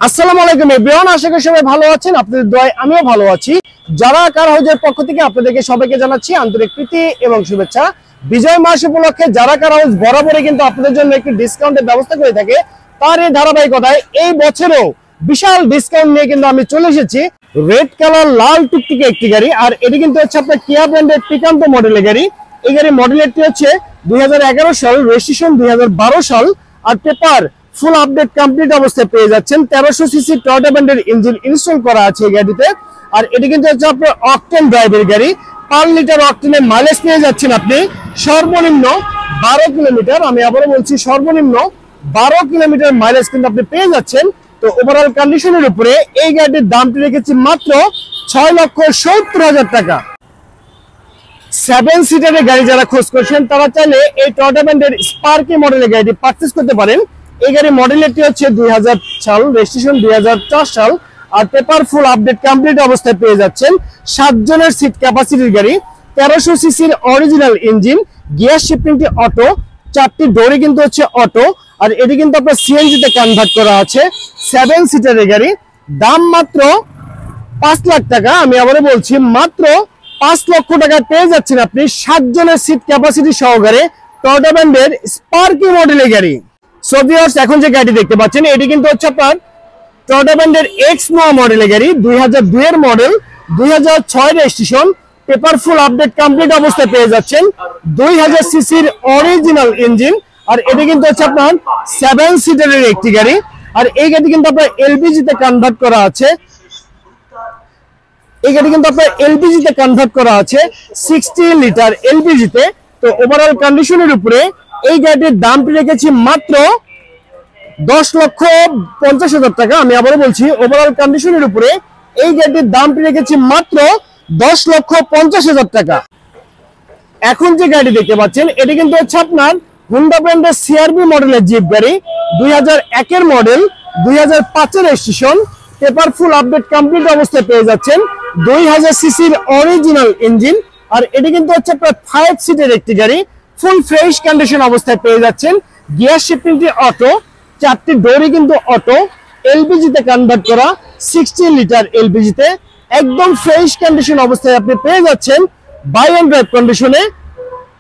আসসালামু আলাইকুম এভরিওয়ান, আশা করি সবাই ভালো আছেন। আপনাদের দোয়ায় আমিও ভালো আছি। যারা কার হাউজের পক্ষ থেকে আপনাদেরকে সবাইকে জানাচ্ছি আন্তরিক প্রীতি এবং শুভেচ্ছা। বিজয় মাস উপলক্ষে যারা কার হাউজ বরাবরই কিন্তু আপনাদের জন্য একটি ডিসকাউন্টের ব্যবস্থা করে থাকে। তার এই ধারাবাহিকতায় এই বছরও বিশাল ডিসকাউন্ট নিয়ে কিন্তু আমি চলে এসেছি। রেড কালার লাল টুকটুকে একটি গাড়ি, আর এটি কিন্তু হচ্ছে আপনার কিয়া ব্র্যান্ডের পিকান্টো মডেলের গাড়ি। এই গাড়ির মডেলেরটি হচ্ছে 2011 সাল, রেজিস্ট্রেশন 2012 সাল, আর পেপার ফুল আপডেট কমপ্লিট অবস্থায় পেয়ে যাচ্ছেন। 1300 সিসি টয়োটা ব্র্যান্ডের ইঞ্জিন ইনস্টল করা আছে এই গাড়িতে। আর এটি কিন্তু হচ্ছে আপনার অকটেন ড্রাইভের গাড়ি। 5 লিটার অকটেনের মাইলেজ পেয়ে যাচ্ছেন আপনি সর্বনিম্ন 12 কিলোমিটার। আমি আবারও বলছি, সর্বনিম্ন 12 কিলোমিটার মাইলেজ কিন্তু আপনি পেয়ে যাচ্ছেন। তো ওভারঅল কন্ডিশনের উপরে এই গাড়িটির দামটি রেখেছি মাত্র 6,70,000 টাকা। 7 সিটারের গাড়ি যারা খোঁজ করছেন তারা চাইলে এই টয়োটা ব্র্যান্ডের স্পার্কি মডেলের গাড়িটি পারচেজ করতে পারেন। এই গাড়ির মডেলটি হচ্ছে 2000 সাল, রেজিস্ট্রেশন 2004 সাল, আর পেপার ফুল আপডেট কমপ্লিট অবস্থায় পেয়ে যাচ্ছেন। 7 জনের সিট ক্যাপাসিটির গাড়ি, 1300 সিসির অরিজিনাল ইঞ্জিন, গিয়ার শিফটিংটি অটো, 4টি ডোরই কিন্তু হচ্ছে অটো, আর এটি কিন্তু আপনার সিএনজি তে কনভার্ট করা আছে। 7 সিটারের গাড়ি, দাম মাত্র 5 লাখ টাকা। আমি আবারও বলছি, মাত্র 5 লক্ষ টাকায় পেয়ে যাচ্ছেন আপনি 7 জনের সিট ক্যাপাসিটি সহকারে টয়োটা ব্র্যান্ডের স্পার্কি মডেলের গাড়ি। সো ভিউয়ার্স, এখন যে গাড়ি দেখতে পাচ্ছেন এটি কিন্তু হচ্ছে আপনার টয়োটা ব্র্যান্ডের এক্স নোয়া মডেলের গাড়ি। 2002 এর model, 2006 registration, paper full update complete অবস্থায় পেয়ে যাচ্ছেন। 2000 সিসির অরিজিনাল ইঞ্জিন, আর এটি কিন্তু হচ্ছে আপনার 7 সিটারের একটি গাড়ি। আর এই গাড়ি কিন্তু আপনার এলপিজি তে কনভার্ট করা আছে। এই গাড়ি কিন্তু আপনার এলপিজি তে কনভার্ট করা আছে 60 লিটার এলপিজি তে। তো ওভারঅল কন্ডিশনের উপরে এই গাড়িটির দামটি রেখেছি মাত্র 10,50,000 টাকা। আমি আবারও বলছি, ওভারঅল কন্ডিশনের উপরে এই গাড়িটির দামটি রেখেছি মাত্র 10,50,000 টাকা। এখন যে গাড়ি দেখতে পাচ্ছেন এটি কিন্তু হচ্ছে আপনার হুন্ডা ব্র্যান্ডের সিআরবি মডেলের জিপ গাড়ি। 2001 এর মডেল, 2005 এর registration, paper full update complete অবস্থায় পেয়ে যাচ্ছেন। 2000 সিসির অরিজিনাল ইঞ্জিন, আর এটি কিন্তু হচ্ছে আপনার 5 সিটের একটি গাড়ি। ফুল ফ্রেশ কন্ডিশন অবস্থায় পেয়ে যাচ্ছেন। গিয়ার শিফটিংটি অটো, 4টি ডোরই কিন্তু অটো, এলপিজি তে কনভার্ট করা 60 লিটার এলপিজি তে। একদম ফ্রেশ কন্ডিশন অবস্থায় আপনি পেয়ে যাচ্ছেন বাই এন্ড ড্রাইভ কন্ডিশনে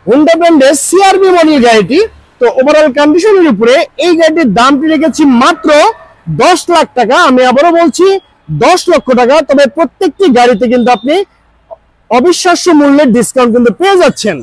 হুন্ডা ব্র্যান্ডের সিআরবি মডেল গাড়িটি। তো ওভারঅল কন্ডিশনের উপরে এই গাড়িটির দামটি রেখেছি মাত্র 10 লাখ টাকা। আমি আবারও বলছি, 10 লক্ষ টাকা। তবে প্রত্যেকটি গাড়িতে কিন্তু আপনি অবিশ্বাস্য মূল্যের ডিসকাউন্ট কিন্তু পেয়ে যাচ্ছেন।